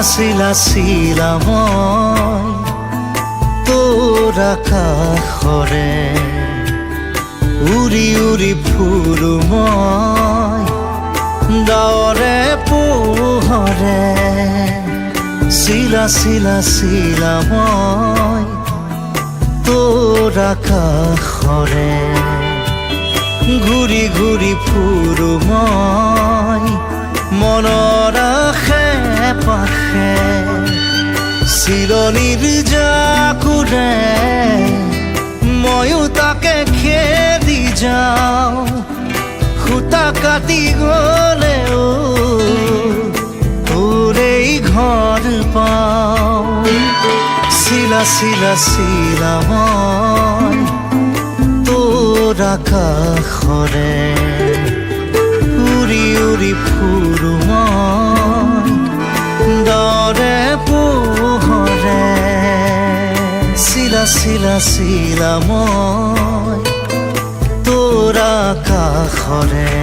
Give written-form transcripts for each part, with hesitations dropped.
চিলা চিলা মই তোৰ আকাশৰে উৰি উৰি ফুৰো মই ডাৱৰে পোহৰে চিলা চিলা চিলা মই তোৰ আকাশৰে ঘূৰি ঘূৰি ফুৰো মই মনৰ আশে পাশে চিলনিৰ জাকুৰে ময়ো তাকে খেদি যাওঁ খুটা কাটি গ'লেও তোৰেই ঘৰ পাওঁ চিলা চিলা চিলা মই তোৰ আকাশৰে উৰি উৰি ফুৰো মই ডাৱৰে পোহৰে চিলা চিলা চিলা মই তোৰ আকাশৰে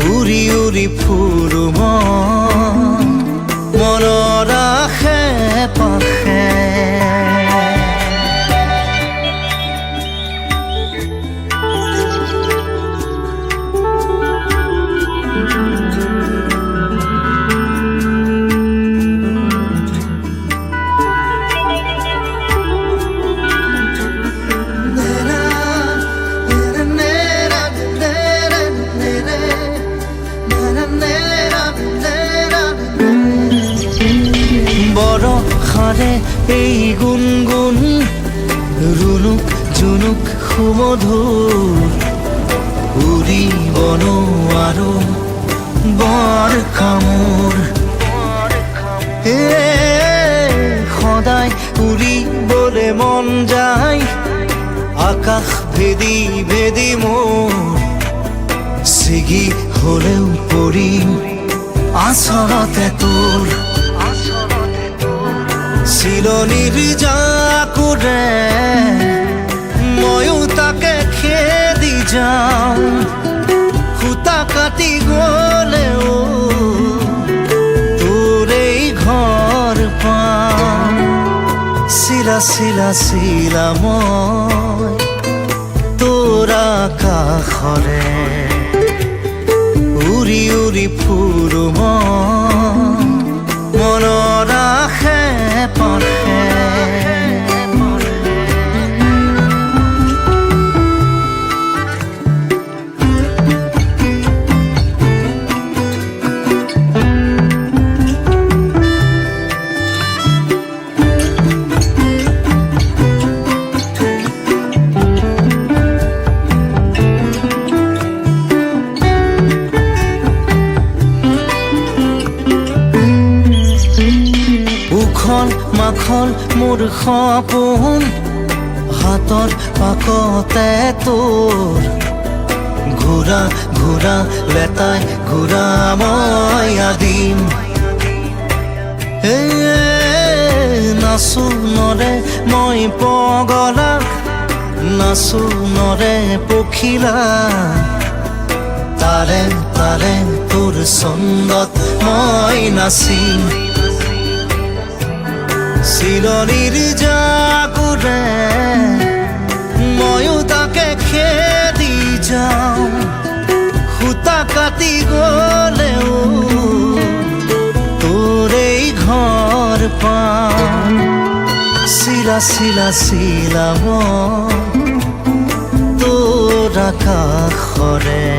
উৰি উৰি ফুৰো মই মনৰ আশে পাশে বৰষাৰে এই গুণগুণ ৰুণুক জুনুক সুমধুৰ উৰিব নোৱাৰো বৰ কামোৰ সদায় উৰিবলে মন যায় আকাশ ভেদি ভেদি মোৰ ছিগি হলেও পৰিম আচলতে তোৰ চিলনিৰ জাকুৰে ময়ো তাকে খেদি যাওঁ খুটা কাটি গ'লেও তোৰেই ঘৰ পাওঁ চিলা চিলা চিলা মই তোৰ আকাশৰে উৰি উৰি ফুৰো মই মনৰ আশে পাশে মাখন মোৰ সপোন হাতৰ পাকতে তোৰ ঘূৰা ঘূৰা লেতাই ঘূৰা মই আদিম নাচো নৰে মই পগলা নাচো নৰে পখিলা তাৰে তাৰে তোৰ ছন্দত মই নাচিম চিলনিৰ জাকুৰে ময়ো তাকে খেদি যাওঁ খুটা কাটি গ'লেও তোৰেই ঘৰ পাওঁ চিলা চিলা চিলা মই তোৰ আকাশৰে